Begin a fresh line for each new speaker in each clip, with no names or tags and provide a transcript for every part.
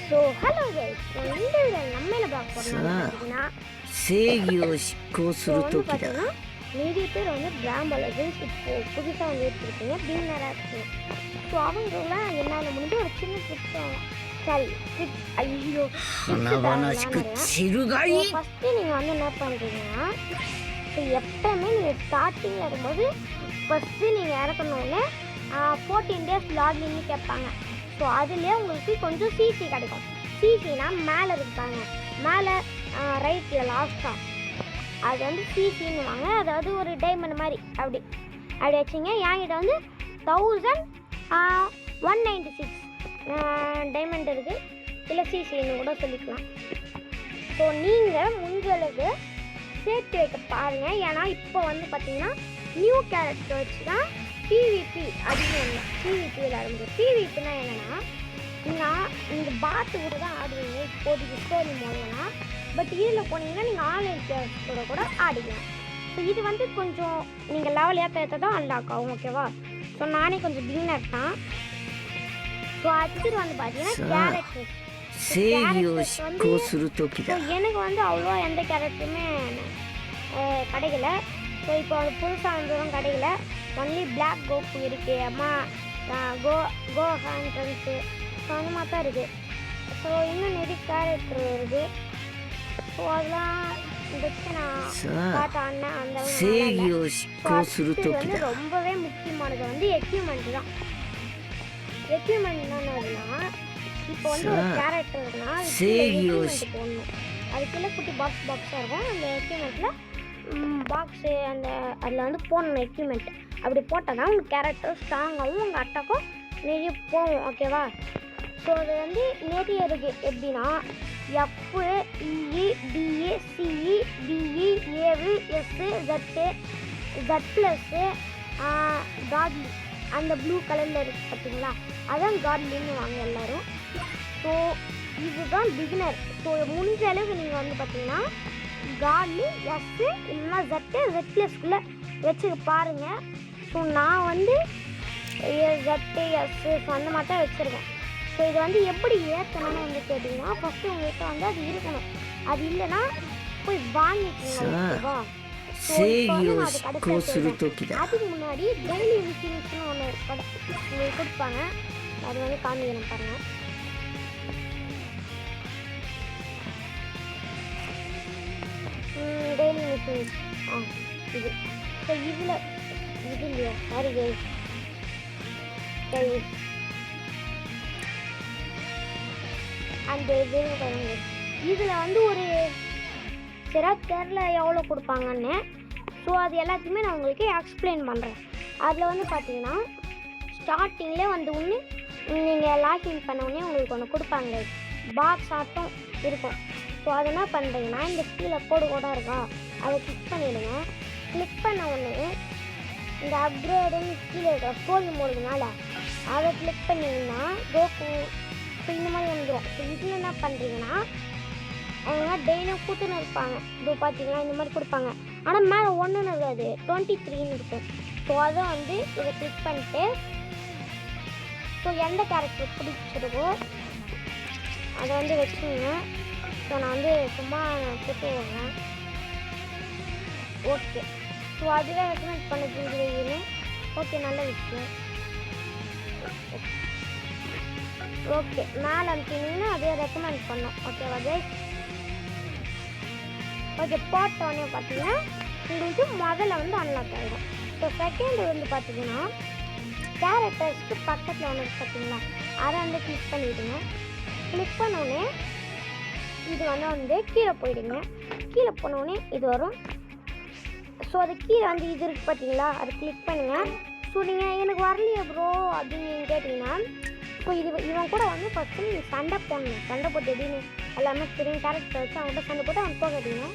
So hello guys, so இந்த வீடியோவில் நம்ம என்ன பார்க்க போகிறோம்னு பார்த்தீங்கன்னா,
正義を執行するときだ。
நிறைய பேர் வந்து பிராம்போ லெஜெண்ட்ஸ் இப்போ புதுசாக வந்து எடுத்துருக்கீங்க பிகினராக இருக்குது. ஸோ அவங்களாம் என்னால் முடிஞ்ச ஒரு சின்ன ட்ரிப்ஸ் ஐயோ ஃபஸ்ட்டு நீங்கள் வந்து என்ன பண்ணுறீங்கன்னா, ஸோ எப்போவுமே நீங்கள் ஸ்டார்டிங்கில் இருக்கும்போது ஃபஸ்ட்டு நீங்கள் இறக்கணுன்னே 14 days லாகின்னு கேட்பாங்க. ஸோ அதுலேயே உங்களுக்கு கொஞ்சம் சிசி கிடைக்கும். சிசினா மேலே இருப்பாங்க, மேலே ரைட்டில் லாஸ்ட்டாக அது வந்து சிசின்னுவாங்க. அதாவது ஒரு டைமண்ட் மாதிரி அப்படி வச்சிங்க. என்கிட்ட வந்து 1196 டைமண்ட் இருக்குது, இல்லை சிசின்னு கூட சொல்லிக்கலாம். ஸோ நீங்கள் முடிஞ்சளவுக்கு சேர்த்து வைக்க பாருங்கள். ஏன்னா இப்போ வந்து பார்த்தீங்கன்னா நியூ கேரக்டர் வச்சு தான் பிவிபி அதிகம் இல்லை. பிவிபி விளையாடும்போது பிவிபினா என்னென்னா, நீங்கள் இந்த பாட்டு கூட தான் ஆடுவீங்க இப்போதைக்கு ஸ்டோரி மூலம்னா. பட் இதில் போனீங்கன்னா நீங்கள் ஆன்லைன் பிளேயர்ஸோட கூட ஆடிக்கலாம். ஸோ இது வந்து கொஞ்சம் நீங்கள் லெவல் ஏற்ற தான் அன்லாக் ஆகும், ஓகேவா? ஸோ நானே கொஞ்சம் பிகினர் தான். ஸோ அடுத்தது வந்து பார்த்தீங்கன்னா கேரக்டர்ஸ் வந்து எனக்கு வந்து அவ்வளோவா எந்த கேரக்டருமே கிடைக்கல. ஸோ இப்போ அது புதுசாக வந்ததும் கிடைக்கல. ஒன்லி பிளாக் கோப்பு இருக்குது, அம்மா ஹேண்ட்ரன்ஸு, ஸோ அந்த மாதிரி தான் இருக்குது. ஸோ இன்னும் நிறைய கேரக்டர் வருது. ஸோ அதெல்லாம் வச்சு நான் பார்த்தான்னா அந்த வந்து ரொம்பவே முக்கியமானது வந்து எக்யூப்மெண்ட் தான். எக்யூப்மெண்ட் என்னன்னா, இப்போ வந்து ஒரு கேரக்டர் இருக்குன்னா அது எக்யூப்மெண்ட் போடணும். அதுக்குள்ளே குட்டி பாக்ஸாக இருக்கும். அந்த எக்யூப்மெண்ட்டில் பாக்ஸு அதில் வந்து போடணும் எக்யூப்மெண்ட். அப்படி போட்டால் தான் உங்கள் கேரக்டர் ஸ்ட்ராங்காகவும் உங்கள் அட்டாக்கும் நிறைய போகும், ஓகேவா? ஸோ அது வந்து நிறைய இருக்குது. எப்படின்னா FEDECEBEEESZZ+, காட்லி அந்த ப்ளூ கலரில் இருக்குது பார்த்தீங்களா, அதான் காட்லின்னு வாங்க எல்லோரும். ஸோ இதுதான் பிகினர். ஸோ முடிஞ்ச அளவுக்கு நீங்கள் வந்து பார்த்தீங்கன்னா காட்லி எஸ்ஸு இல்லைன்னா Z+க்குள்ளே வச்சுக்க பாருங்கள். ஸோ நான் வந்து ZS அந்த மாதிரி தான் வச்சுருக்கேன். ஸோ இதை வந்து எப்படி ஏற்றணும்னு வந்து கேட்டிங்கன்னா, ஃபஸ்ட்டு உங்கள்கிட்ட வந்து அது இருக்கணும். அது இல்லைன்னா போய் வாங்கிக்கோங்க, ஓகேவா? அதுக்கு முன்னாடி டெய்லி மிஷின்ஸ்னு ஒன்று உங்களுக்கு கொடுப்பாங்க. அது வந்து காமிக்கணும் பாருங்கள். டெய்லி மிஷின்ஸ் இது. ஸோ இதில் இது இல்லையா, சாரி கைஸ், அந்த இது பாருங்க. இதில் வந்து ஒரு சிறப்பு தெரில எவ்வளோ கொடுப்பாங்கன்னு. ஸோ அது எல்லாத்தையுமே நான் உங்களுக்கு எக்ஸ்பிளைன் பண்ணுறேன். அதில் வந்து பார்த்தீங்கன்னா ஸ்டார்டிங்லேயே வந்து ஒன்று நீங்கள் லாக்இன் பண்ண உடனே உங்களுக்கு ஒன்று கொடுப்பாங்க, பாக்ஸ் ஆட்டம் இருக்கும். ஸோ அதை என்ன பண்ணுறீங்கன்னா, இந்த கீழே கோடு இருக்கா, அதை கிளிக் பண்ணிவிடுங்க. கிளிக் பண்ண உடனே இந்த அப்கிரேடுன்னு கீழே இருக்கிற ஸ்டோரி மோடுனால அதை கிளிக் பண்ணிங்கன்னா கோகு ஸோ இந்த மாதிரி வந்துடும். ஸோ இதில் என்ன பண்ணுறீங்கன்னா, அவங்க டெய்லியும் கூட்டுன்னு இருப்பாங்க. இப்போ பார்த்தீங்கன்னா இந்த மாதிரி கொடுப்பாங்க. ஆனால் மேலே ஒன்றுன்னு இருக்காது, 23ன்னு இருக்கும். ஸோ அதை வந்து இதை கிளிக் பண்ணிட்டு, ஸோ எந்த கேரக்டர் பிடிச்சிருக்கோ அதை வந்து வச்சுங்க. ஸோ நான் வந்து சும்மா போட்டு வரேன், ஓகே. ஸோ அதுவே ரெக்கமெண்ட் பண்ணுறீங்கன்னு, ஓகே, நல்ல விஷயம். ஓகே, மேலே அனுப்பினீங்கன்னா அதே ரெக்கமெண்ட் பண்ணோம், ஓகேவா கைஸ்? ஓகே, போட்டோன்னே பார்த்தீங்கன்னா உங்களுக்கு முதல்ல வந்து அன்லாக் ஆகிடும். ஸோ செகண்ட் வந்து பார்த்தீங்கன்னா கேரக்டர்ஸ்க்கு பக்கத்தில் ஒன்று பார்த்தீங்களா, அதை வந்து கிளிக் பண்ணிவிடுங்க. கிளிக் பண்ணோடனே இது வந்து கீழே போயிடுங்க. கீழே போனோடனே இது வரும். ஸோ அது கீழே வந்து இது இருக்குது பார்த்தீங்களா, அதை கிளிக் பண்ணுங்கள். ஸோ நீங்கள் எனக்கு வரலையே ப்ரோ அப்படின்னு நீங்கள் கேட்டிங்கன்னா, ஸோ இவன் கூட வந்து ஃபஸ்ட்டு நீங்கள் சண்டை போடணும். சண்டை போட்டு எப்படின்னு எல்லாமே தெரியும். கேரக்டர் வச்சு அவங்கள்ட்ட சண்டை போட்டு அவன் போகாதீங்க.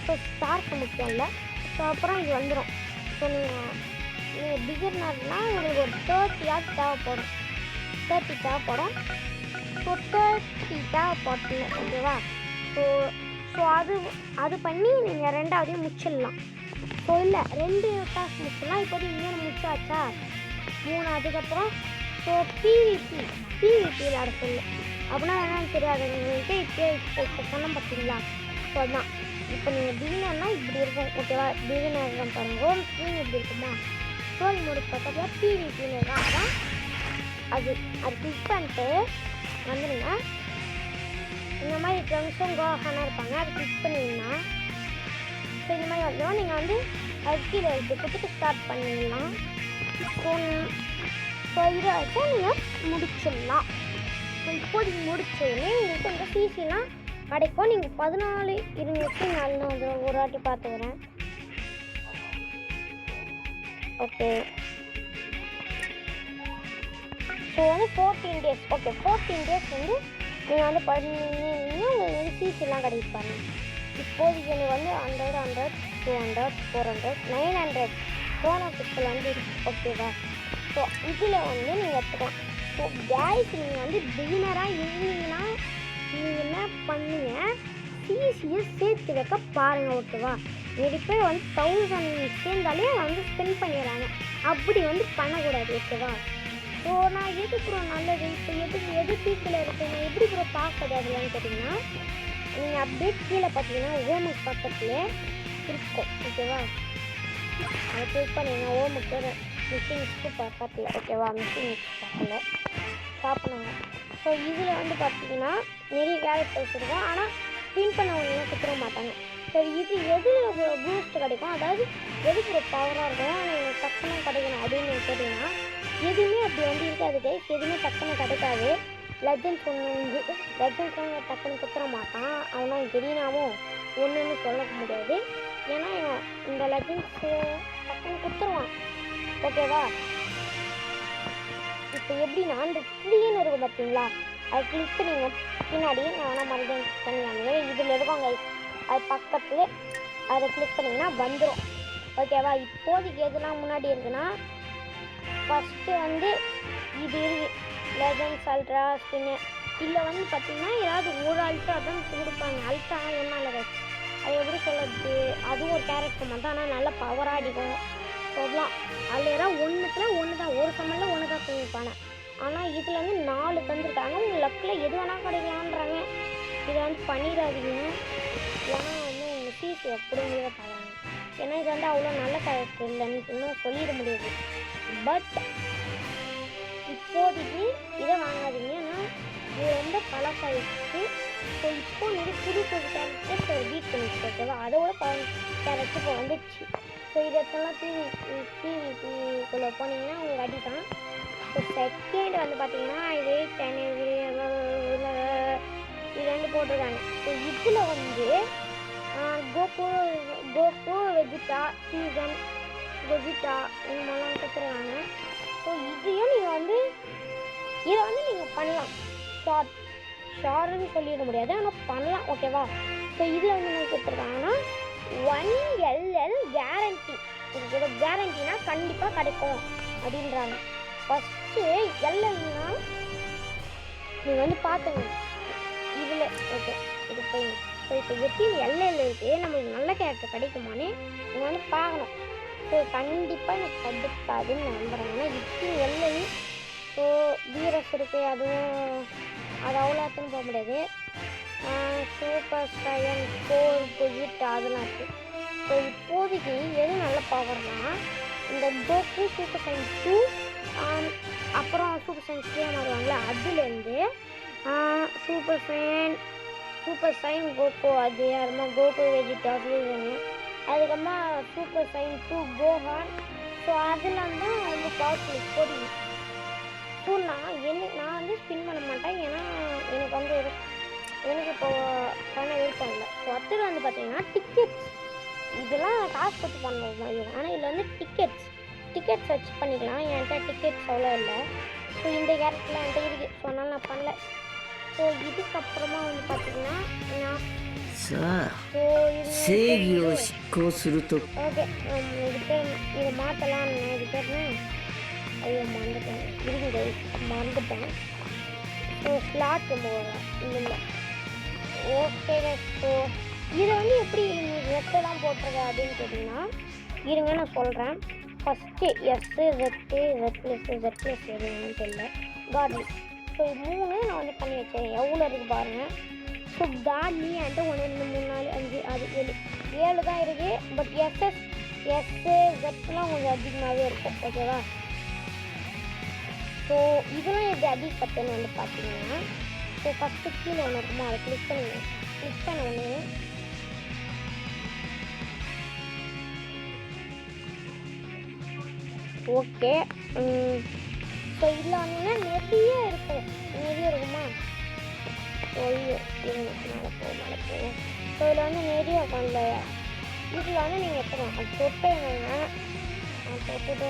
ஸோ ஸ்டார்க்கு முக்கியம் இல்லை. ஸோ அப்புறம் இது வந்துடும். ஸோ நீங்கள் பிகினர்னால் உங்களுக்கு ஒரு 30 தேவைப்படும். 30 தேவைப்படும். ஸோ 30 தேவைப்பட்டுங்க, ஓகேவா? ஸோ அது பண்ணி நீங்கள் ரெண்டாவதையும் முடிச்சிடலாம். ஸோ இல்லை 2 டாஸ்க் முடிச்சிடலாம். இப்போது இன்னொன்று முடிச்சாச்சா 3. அதுக்கப்புறம் ஸோ பிவிபி கீழே ஆட சொல்லு. அப்படின்னா என்னன்னு தெரியாதவங்கள்ட்ட இப்போ சொன்னோம் பார்த்தீங்களா? ஸோ அதுதான் இப்போ நீங்கள் பிகினர்னா இப்படி இருக்கும் ஓகேவா? பிகினர் பாருங்க ஹோம் ஸ்க்ரீன் இப்படி இருக்குமா? ஸ்டோரி மோடு பக்கத்தில் பிவிபின்னு இருக்கும். அதான் அது கிளிக் பண்ணிட்டு வந்துடுங்க. இந்த மாதிரி ட்ரங்ஸும் கோஹானாக இருப்பாங்க. அது கிளிக் பண்ணிங்கன்னா ஸோ இந்த மாதிரி வந்துடும். நீங்கள் வந்து அது கீழே எடுத்து கொடுத்துட்டு ஸ்டார்ட் பண்ணிடலாம். ஸோ இதை வச்சு நீங்கள் முடிச்சிடலாம். இப்போதைக்கு முடிச்சோடனே உங்களுக்கு இந்த சிசிலாம் கிடைக்கும். நீங்கள் 14-24 வந்துடும். ஒரு வாட்டி பார்த்துக்கிறேன். ஓகே ஸோ வந்து 14 டேஸ். ஓகே 14 டேஸ் வந்து நீங்கள் வந்து பண்ணிங்கன்னா உங்களுக்கு வந்து சிசிலாம் கிடைப்பாங்க. இப்போதைக்கு எனக்கு வந்து 100, 200, 400, 900 க்ரோனோ பிக்சல் வந்து இருக்குது ஓகேவா? ஸோ இதில் வந்து நீங்கள் எடுத்துக்கலாம். ஸோ கேஸ் நீங்கள் வந்து பிகினராக இருந்தீங்கன்னா நீங்கள் என்ன பண்ணுங்க, சிசியை சேர்த்து வைக்க பாருங்கள் ஓகேவா? நிறைய பேர் வந்து 1000 சேர்ந்தாலே வந்து ஸ்பெண்ட் பண்ணிடுறாங்க. அப்படி வந்து பண்ணக்கூடாது ஓகேவா? ஸோ நான் எது ப்ரோ நல்லது, இப்போ எது பீக்கில் இருக்குது, நான் எப்படி ப்ரோ பார்க்குறது அதுலன்னு கேட்டிங்கன்னா, நீங்கள் அப்படியே கீழே பார்த்தீங்கன்னா ஹோமுக்கு பக்கத்துலேயே இருக்கும் ஓகேவா? அதை கிளிக் பண்ணிங்க. ஹோமுக்கு மிஷின்ஸ்க்கு பக்கத்தில் ஓகேவா? மிஷின்ஸ்க்கு பக்கத்தில் ஸ்டாப் பண்ணுங்க. ஸோ இதில் வந்து பார்த்தீங்கன்னா நிறைய கேரக்டர்ஸ் இருக்கும். ஆனால் ஸ்பின் பண்ணவங்க குத்துற மாட்டாங்க. சரி இது எது பூஸ்ட் கிடைக்கும், அதாவது எதுக்கு ஒரு பவராக இருக்கும் ஆனால் எனக்கு டக்குன்னு கிடைக்கணும் அப்படின்னு கேட்டிங்கன்னா எதுவுமே அப்படி வந்து இருக்காது கைஸ். எதுவுமே டக்குன்னு கிடைக்காது. லெஜண்ட்ஸ் டக்குன்னு குத்துற மாட்டான். அவனால் கெரினாவும் ஒன்றுன்னு சொல்ல முடியாது. ஏன்னா இந்த லெஜண்ட்ஸு டக்குன்னு குத்துருவான் ஓகேவா? இப்போ எப்படின்னா அந்த க்ளீன் இருக்கும் பார்த்தீங்களா? அது கிளிக் பண்ணிங்க. பின்னாடி நான் வேணால் மறுபடியும் பண்ணியாங்க இதில் இருக்கும் கைஸ். அது பக்கத்தில் அதை கிளிக் பண்ணிங்கன்னா வந்துடும் ஓகேவா? இப்போதைக்கு எதுலாம் முன்னாடி இருக்குன்னா ஃபஸ்ட்டு வந்து இது இருக்குது லெஜண்ட்ஸ் அல்ட்ரா ஸ்பின்னு. இதில் வந்து பார்த்திங்கன்னா ஏதாவது ஒரு அல்ட்ரா தான் கொடுப்பாங்க. அல்ட்ரா ஒன்றும் இல்லை கைஸ். அது எப்படி சொல்கிறது, அதுவும் ஒரு கேரக்டர் மட்டும். ஆனால் நல்லா பவராக அடிக்கும் சொல்லலாம். அதில் ஏதாவது ஒன்று தான் ஒரு சம்மனில் ஒன்று தான் தூங்கிப்பானே. ஆனால் இதில் வந்து 4 தந்துருக்காங்க. உங்கள் லக்கில் எது வேணால் கிடைக்கலான்றாங்க. இதை வந்து பண்ணிடாதீங்க. ஏன்னா வந்து உங்கள் சிசி எப்படிங்கிறத பாருங்க. ஏன்னா இது வந்து அவ்வளோ நல்ல கேரக்டர் இல்லைன்னு இன்னும் சொல்லிட முடியாது. பட் இப்போதைக்கு இதை வாங்காதீங்க. ஏன்னா இது ரொம்ப பழசாயிடுச்சு. ஸோ இப்போ நீங்கள் புது கேரக்டர் பீட் பண்ணிட்டு ஓகேவா? அதோட கேரக்டர் இப்போ வந்துடுச்சு. ஸோ இதெல்லாம் டிவிக்குள்ளே போனீங்கன்னா உங்களுக்கு அடிதான். ஸோ செகண்ட் வந்து பார்த்தீங்கன்னா இது 10 இது வந்து போட்டிருக்காங்க. ஸோ இதில் வந்து கோகு வெஜிட்டா சீசன் வெஜிட்டா இந்த மாதிரிலாம் கொடுத்துருக்காங்க. ஸோ இதையும் நீங்கள் வந்து இதை வந்து நீங்கள் பண்ணலாம். ஷார்ட்னு சொல்லிட முடியாது, ஆனால் பண்ணலாம் ஓகேவா? ஸோ இதில் வந்து என்ன கொடுத்துருக்காங்கன்னா 1LL கேரண்டி. இதோட கேரண்டினா கண்டிப்பாக கிடைக்கும் அப்படின்றாங்க. ஃபஸ்ட்டு எல்எல்னா நீங்கள் வந்து பார்த்துங்க இதில் ஓகே இது போய். ஸோ இப்போ எப்படி எல்எல் இருக்குது நம்மளுக்கு நல்ல கேரக்டர் கிடைக்குமான்னு நீங்கள் வந்து பார்க்கணும். ஸோ கண்டிப்பாக எனக்கு கிடைக்காதுன்னு நான் நம்புகிறேன். ஏன்னா இப்போ எல்எல் ஸோ வீரஸ் இருக்குது, அதுவும் அது அவ்வளோத்துன்னு போக முடியாது. சூப்பர் சயன் 4 பொஜிட் அதெல்லாம் இருக்குது. ஸோ இப்போதைக்கு எது நல்ல பவர்னால் இந்த கோகு சூப்பர் சயன் 2 அப்புறம் சூப்பர் சயன் 3 வருவாங்களே அதுலேருந்து சூப்பர் சைன் கோகோ அது யாருமா கோகோ வெஜிட்டா சீசனு, அதுக்கப்புறமா சூப்பர் சைன் 2 கோஹான். ஸோ அதெல்லாம் தான் வந்து பவர்ஃபுல் இப்போதைக்கு. ஸோ நான் வந்து ஸ்பின் பண்ண மாட்டேன். ஏன்னா எனக்கு வந்து எனக்கு இப்போ பண்ண விருப்பம் இல்லை. ஸோ அடுத்தது வந்து பார்த்தீங்கன்னா டிக்கெட்ஸ். இதெல்லாம் காசு கொடுத்து பண்ண முடியும். ஆனால் இதில் வந்து டிக்கெட்ஸ் வச்சு பண்ணிக்கலாம். என்கிட்ட டிக்கெட்ஸ் அவ்வளோ இல்லை. ஸோ இந்த கேரக்டர்லாம் என்கிட்ட இருக்குது. ஸோ அதனால் நான் பண்ணல. ஸோ இதுக்கப்புறமா வந்து பார்த்தீங்கன்னா நான் ஓகே இது பேர் இதை மாற்றலாம். இது பேர்னா ஐயோ மறந்துட்டேன். ஸோ ஸ்லாட் இல்லை ஓகே. ஸோ இதை வந்து எப்படி ரெட்டெல்லாம் போட்டுருங்க அப்படின்னு கேட்டிங்கன்னா இருங்க நான் சொல்கிறேன். ஃபஸ்ட்டு எஸ்ஸு ரெட்ப்ளஸ் எதுன்னு தெரியல கார்லி. ஸோ 3 வந்து பண்ணி வச்சேன். எவ்வளோ இருக்குது பாருங்கள். ஸோ காட்லி என்கிட்ட 1 2 3 4 5 6 7 தான் இருக்குது. பட் எஸ்எஸ்எஸ்லாம் கொஞ்சம் அதிகமாகவே இருக்கும். ஓகேவா? ஸோ இதெல்லாம் எப்படி அடிப்பட்டேன்னு வந்து பார்த்தீங்கன்னா, ஸோ ஃபஸ்ட்டு கீழே ஒன்று இருக்குமா, அதை கிளிக் பண்ண உடனே ஓகே. ஸோ இதில் வந்தீங்கன்னா நிறைய இருக்குமா? ஸோ மேலே போகும். ஸோ இதில் வந்து நிறைய இருக்கும். இதில் வந்து நீங்கள் எடுத்துக்கலாம். அது தொட்டு என்னன்னா அது தொட்டுட்டு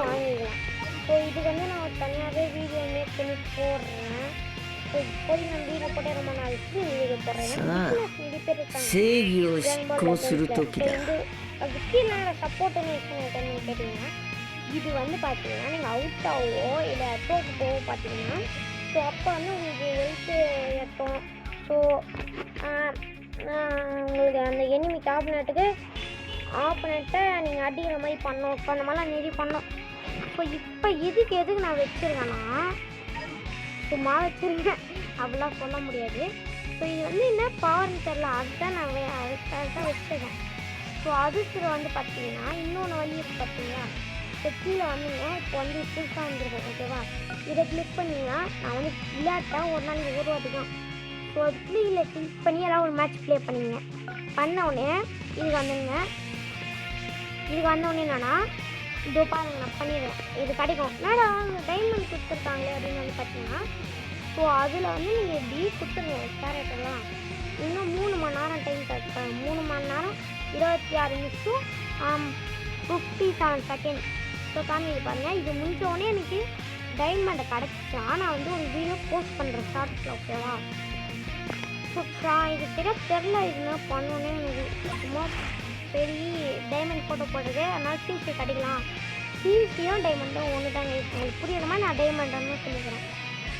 வாங்கிக்கலாம். ஸோ இது வந்து நான் தனியாகவே வீடியோ மேக் பண்ணி போடுறேன். ஸோ இப்போதைக்கு நான் வீடியோ போட்டே ரொம்ப நாளைக்கு வீடியோ போடுறேன். நிறைய பேர் இருக்காங்க. அதுக்கு நான் சப்போர்ட் என்னன்னு கேட்டிங்கன்னா, இது வந்து பார்த்தீங்கன்னா நீங்கள் அவுட் ஆகவோ இல்லை தோக்கு போவோ பார்த்தீங்கன்னா, ஸோ அப்போ வந்து உங்களுக்கு ஹெல்த்து ஏற்றும். ஸோ உங்களுக்கு அந்த எனிமி ஆப்பனட்டை நீங்கள் அடிக்கிற மாதிரி பண்ணோம். ஸோ அந்த மாதிரிலாம் நிறைய பண்ணோம். ஸோ இப்போ எதுக்கு நான் வச்சுருக்கேன்னா, சும்மா வச்சுருக்கேன் அப்படிலாம் சொல்ல முடியாது. ஸோ இது வந்து என்ன பவர்னு தெரில, அதுதான் நான் அதுக்காக வச்சுருக்கேன். ஸோ அதுக்கு வந்து பார்த்தீங்கன்னா இன்னொன்று வழி இருக்குது பார்த்தீங்களா? ஸோ கீழே வந்தீங்க. இப்போ வந்து புதுசாக வந்துருக்கேன். ஓகேவா? இதை கிளிக் பண்ணிங்கன்னா நான் வந்து விளையாட்டா ஒரு நாளைக்கு ஒரு வாட்டி தான். ஸோ அது கிளிக் பண்ணி எல்லாம் ஒரு மேட்ச் ப்ளே பண்ணிங்க. பண்ணவுடனே இதுக்கு வந்தோடனே என்னன்னா, இதோ பாருங்க நான் பண்ணிடுவேன். இது கிடைக்கும். என்னடா டைமண்ட் கொடுத்துருக்காங்களே அப்படின்னு வந்து பார்த்தீங்கன்னா, ஸோ அதில் வந்து நீங்கள் எப்படி கொடுத்துருங்க கேரக்டர்லாம். இன்னும் 3 மணி நேரம் டைம் கிடைக்கும். 3 மணி நேரம் 26 நிமிஷம் 57 செகண்ட். ஸோ காமிக்கு பாருங்கள். இது முடிஞ்சோடனே எனக்கு டைமண்டை கிடச்சிச்சா நான் வந்து ஒரு வீடியோ போஸ்ட் பண்ணுறேன் ஷார்ட்ஸில். ஓகேவா? ஸோ இது தெரில இதுனா பண்ணோன்னே எனக்கு சும்மா பெரிய டைமண்ட் ஃபோட்டோ போடுறது. அதனால் சிசி கிடைக்கலாம். சிசியும் டைமண்டும் ஒன்று தாங்க. உங்களுக்கு புரியுற மாதிரி நான் டைமண்டுன்னு சொல்லிக்கிறேன்.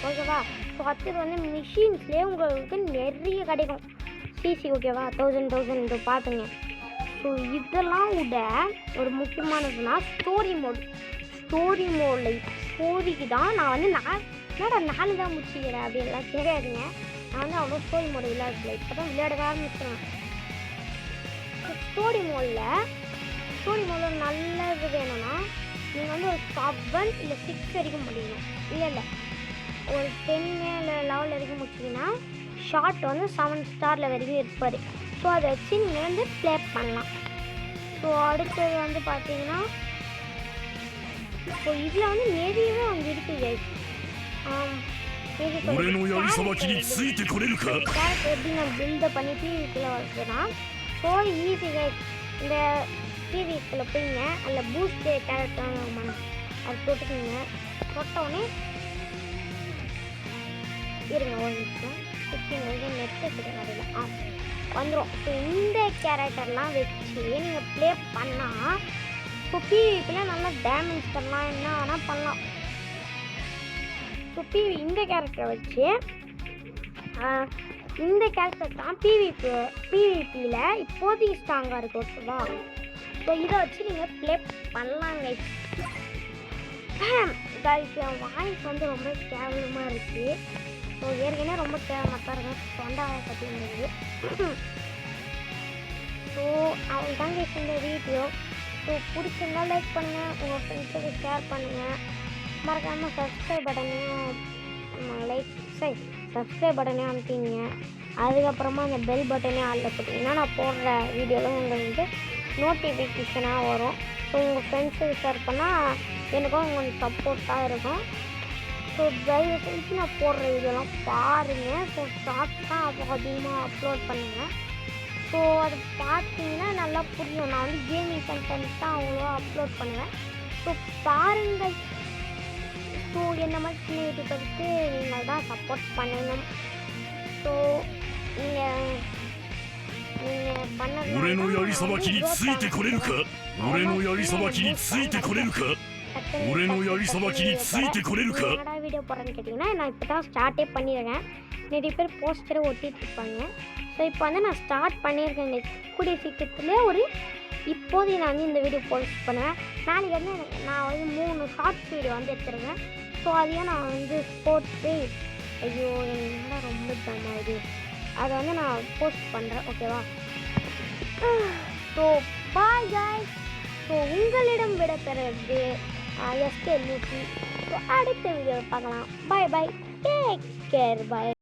ஓகேவா? ஸோ அடுத்தது வந்து மிஷின்ஸ்லேயே உங்களுக்கு நிறைய கிடைக்கும் சிசி. ஓகேவா? 1000 இது பார்த்துங்க. ஸோ இதெல்லாம் விட ஒரு முக்கியமானதுன்னா ஸ்டோரி மோடில் இப்போதைக்கு தான் நான் வந்து என்னடா 4 தான் முடிச்சுக்கிறேன் அப்படின்லாம் தெரியாதுங்க. நான் வந்து அவ்வளோ ஸ்டோரி மோடு விளையாடல. இப்போ தான் விளையாடவே ஆரம்பிச்சிடுவேன். ஸ்டோரி மோடில் நல்லது வேணும்னா நீங்கள் வந்து ஒரு 7 இல்லை 6 வரைக்கும் முடியணும். இல்லை ஒரு 10 இல்லை 11 வரைக்கும் முடிச்சிங்கன்னா ஷார்ட் வந்து 7 ஸ்டாரில் வரைக்கும் இருப்பார். ஸோ அதை வச்சு நீங்கள் வந்து ப்ளே பண்ணலாம். ஸோ அடுத்தது வந்து பார்த்தீங்கன்னா, ஸோ இதில் வந்து நிறையவே வந்து இருக்குது. கேரக்டர் எப்படி நான் பில்டப் பண்ணி டிவிக்குள்ளே வருதுன்னா, ஸோ ஈஸி கைஸ். இந்த டிவிக்குள்ளே போய்ங்க, அதில் பூஸ்ட் கேரக்டர் அது தொட்டுக்குங்க. தொட்டவுடனே இருங்க ஒரு நிமிஷம் 15 நெட்டு அதில் வந்துடும். ஸோ இந்த கேரக்டர்லாம் வச்சு நீங்கள் ப்ளே பண்ணால் இப்போ பிவிபியில் நல்லா டேமேஜ் பண்ணலாம், என்ன வேணால் பண்ணலாம். ஸோ இந்த கேரக்டரை வச்சு இந்த கேரக்டர் தான் பிவிபியில் இப்போதைக்கு ஸ்ட்ராங்காக இருக்குது. ஓகேவா? ஸோ இதை வச்சு நீங்கள் ப்ளே பண்ணலாங்க. கைஸ் என் வாய்ஸ் வந்து ரொம்ப கேவலமாக இருக்குது. ஸோ ஏற்கனவே ரொம்ப கேவலமாக இருக்கும். தொண்டாவை பற்றி இருந்தது. ஸோ அவங்க தாங்க இந்த வீடியோ. ஸோ பிடிச்சிருந்தா லைக் பண்ணுங்கள், உங்கள் ஃப்ரெண்ட்ஸுக்கு ஷேர் பண்ணுங்கள். மறக்காமல் சப்ஸ்கிரைப் பட்டனையும் அனுப்பிங்க. அதுக்கப்புறமா அந்த பெல் பட்டனையும் ஆளில் போட்டிங்கன்னா நான் போடுற வீடியோவில் உங்களுக்கு நோட்டிஃபிகேஷனாக வரும். ஸோ உங்கள் ஃப்ரெண்ட்ஸுக்கு ஷேர் பண்ணால் எனக்கும் உங்களுக்கு சப்போர்ட்டாக இருக்கும். ஸோ தயவு செஞ்சு நான் போடுற வீடியோலாம் பாருங்கள். ஸோ ஷார்ட்ஸ் தான் அப்போ அதிகமாக அப்லோட் பண்ணுங்கள். ஸோ அது பார்த்தீங்கன்னா நல்லா புரியும். நான் வந்து கேமிங் கண்டென்ட் தான் அவ்வளோவா அப்லோட் பண்ணுவேன். ஸோ பாருங்கள். ஸோ என்ன மாதிரி சின்ன யூடியூபருக்கு நீங்கள் தான் சப்போர்ட் பண்ணணும். ஸோ நீங்கள் பண்ண வீடியோ போடுறேன்னு கேட்டிங்கன்னா நான் இப்போ தான் ஸ்டார்ட்டே பண்ணியிருக்கேன். நிறைய பேர் போஸ்டரை ஒட்டிட்டு இருப்பாங்க. ஸோ இப்போ வந்து நான் ஸ்டார்ட் பண்ணியிருக்கேங்க. கூடிய சீக்கிரத்தில் இப்போதைக்கு நான் வந்து இந்த வீடியோ போஸ்ட் பண்ணுவேன். நாளைக்கு வந்து நான் வந்து 3 ஒரு ஷார்ட்ஸ் வீடியோ வந்து எடுத்துருக்கேன். ஸோ அதையும் நான் வந்து போட்டு ஐயோ என்னடா ரொம்ப தமாகுது அதை வந்து நான் போஸ்ட் பண்ணுறேன். ஓகேவா? So bye guys. ஸோ உங்களிடம் விடைபெறுவது எஸ்கே லூசி. ஸோ அடுத்த வீடியோவில் பார்க்கலாம். Bye bye, take care, by.